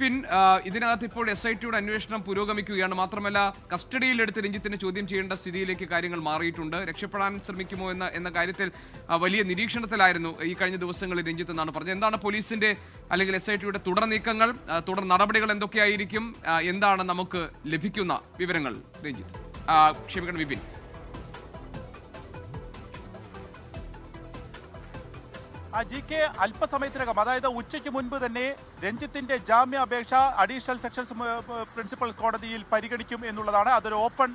വിപിൻ, ഇതിനകത്ത് ഇപ്പോൾ SITയുടെ അന്വേഷണം പുരോഗമിക്കുകയാണ്. മാത്രമല്ല കസ്റ്റഡിയിലെടുത്ത് രഞ്ജിത്തിനെ ചോദ്യം ചെയ്യേണ്ട സ്ഥിതിയിലേക്ക് കാര്യങ്ങൾ മാറിയിട്ടുണ്ട്. രക്ഷപ്പെടാൻ ശ്രമിക്കുമോ എന്ന കാര്യത്തിൽ വലിയ നിരീക്ഷണത്തിലായിരുന്നു ഈ കഴിഞ്ഞ ദിവസങ്ങളിൽ രഞ്ജിത്ത് എന്നാണ് പറഞ്ഞത്. എന്താണ് പോലീസിന്റെ അല്ലെങ്കിൽ SITയുടെ തുടർ നീക്കങ്ങൾ, തുടർ നടപടികൾ എന്തൊക്കെയായിരിക്കും? എന്താണ് നമുക്ക് ലഭിക്കുന്ന വിവരങ്ങൾ രഞ്ജിത്ത്? ക്ഷമിക്കണം വിപിൻ. GK അല്പസമയത്തിനകം, അതായത് ഉച്ചയ്ക്ക് മുൻപ് തന്നെ രഞ്ജിത്തിന്റെ ജാമ്യാപേക്ഷ അഡീഷണൽ സെക്ഷൻസ് പ്രിൻസിപ്പൽ കോടതിയിൽ പരിഗണിക്കും എന്നുള്ളതാണ്. അതൊരു ഓപ്പൺ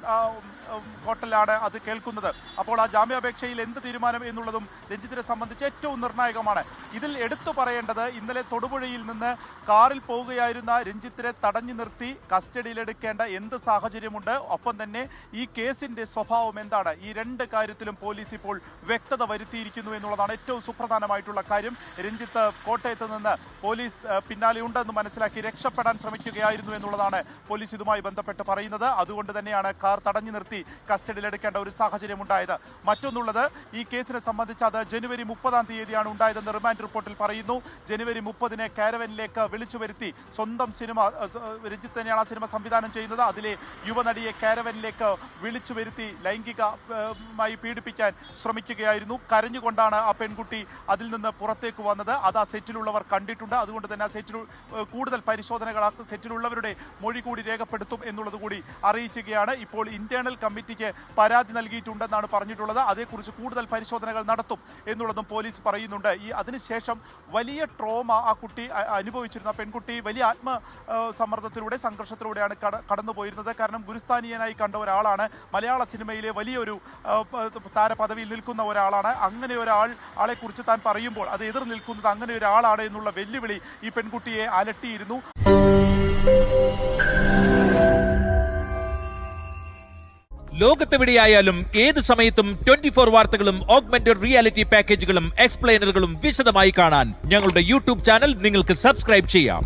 കോർട്ടിലാണ് അത് കേൾക്കുന്നത്. അപ്പോൾ ആ ജാമ്യാപേക്ഷയിൽ എന്ത് തീരുമാനം എന്നുള്ളതും രഞ്ജിത്തിനെ സംബന്ധിച്ച് ഏറ്റവും നിർണായകമാണ്. ഇതിൽ എടുത്തു പറയേണ്ടത്, ഇന്നലെ തൊടുപുഴയിൽ നിന്ന് കാറിൽ പോവുകയായിരുന്ന രഞ്ജിത്തിനെ തടഞ്ഞു നിർത്തി കസ്റ്റഡിയിലെടുക്കേണ്ട എന്ത് സാഹചര്യമുണ്ട്, ഒപ്പം തന്നെ ഈ കേസിന്റെ സ്വഭാവം എന്താണ്, ഈ രണ്ട് കാര്യത്തിലും പോലീസ് ഇപ്പോൾ വ്യക്തത വരുത്തിയിരിക്കുന്നു എന്നുള്ളതാണ് ഏറ്റവും സുപ്രധാനമായിട്ടുള്ള കാര്യം. രഞ്ജിത്ത് കോട്ടയത്ത് നിന്ന് പോലീസ് പിന്നാലെയുണ്ടെന്ന് മനസ്സിലാക്കി രക്ഷപ്പെടാൻ ശ്രമിക്കുകയായിരുന്നു എന്നുള്ളതാണ് പോലീസ് ഇതുമായി ബന്ധപ്പെട്ട് പറയുന്നത്. അതുകൊണ്ട് തന്നെയാണ് കാർ തടഞ്ഞു നിർത്തി കസ്റ്റഡിയിലെടുക്കേണ്ട ഒരു സാഹചര്യം ഉണ്ടായത്. മറ്റൊന്നുള്ളത്, ഈ കേസിനെ സംബന്ധിച്ച് അത് ജനുവരി 30-ാം തീയതിയാണ് ഉണ്ടായതെന്ന് റിമാൻഡ് റിപ്പോർട്ടിൽ പറയുന്നു. ജനുവരി 30-ന് കാരവനിലേക്ക് വിളിച്ചു വരുത്തി, സ്വന്തം സിനിമ, രഞ്ജിത്ത് തന്നെയാണ് ആ സിനിമ സംവിധാനം ചെയ്യുന്നത്, അതിലെ യുവനടിയെ കാരവനിലേക്ക് വിളിച്ചു വരുത്തി ലൈംഗികമായി പീഡിപ്പിക്കാൻ ശ്രമിക്കുകയായിരുന്നു. കരഞ്ഞുകൊണ്ടാണ് ആ പെൺകുട്ടി അതിൽ നിന്ന് പുറത്തേക്ക് വന്നത്. അത് ആ സെറ്റിലുള്ളവർ കണ്ടിട്ടുണ്ട്. അതുകൊണ്ട് തന്നെ ആ സെറ്റിൽ കൂടുതൽ പരിശോധനകൾ ആ സെറ്റിലുള്ളവരുടെ മൊഴി കൂടി രേഖപ്പെടുത്തും എന്നുള്ളത് കൂടി അറിയിക്കുകയാണ്. ഇപ്പോൾ ഇന്റേണൽ കമ്മിറ്റിക്ക് പരാതി നൽകിയിട്ടുണ്ടെന്നാണ് പറഞ്ഞിട്ടുള്ളത്. അതേക്കുറിച്ച് കൂടുതൽ പരിശോധനകൾ നടത്തും എന്നുള്ളതും പോലീസ് പറയുന്നുണ്ട്. അതിനുശേഷം വലിയ ട്രോമ ആ കുട്ടി അനുഭവിച്ചിരുന്ന പെൺകുട്ടി വലിയ ആത്മസമ്മർദ്ദത്തിലൂടെ, സംഘർഷത്തിലൂടെയാണ് കടന്നുപോയിരുന്നത്. കാരണം ഗുരുസ്ഥാനീയനായി കണ്ട ഒരാളാണ്, മലയാള സിനിമയിലെ വലിയൊരു താരപദവിയിൽ നിൽക്കുന്ന ഒരാളാണ്. അങ്ങനെ ആളെ കുറിച്ച് താൻ പറയുമ്പോൾ അത് എതിർ നിൽക്കുന്നത് അങ്ങനെ ഒരാളാണ് എന്നുള്ള വെല്ലുവിളി ഈ പെൺകുട്ടിയെ അലട്ടിയിരുന്നു. ലോകത്തെവിടെയായാലും ഏത് സമയത്തും 24 വാർത്തകളും ഓഗ്മെന്റഡ് റിയാലിറ്റി പാക്കേജുകളും എക്സ്പ്ലെയിനറുകളും വിശദമായി കാണാൻ ഞങ്ങളുടെ YouTube ചാനൽ നിങ്ങൾക്ക് സബ്സ്ക്രൈബ് ചെയ്യാം.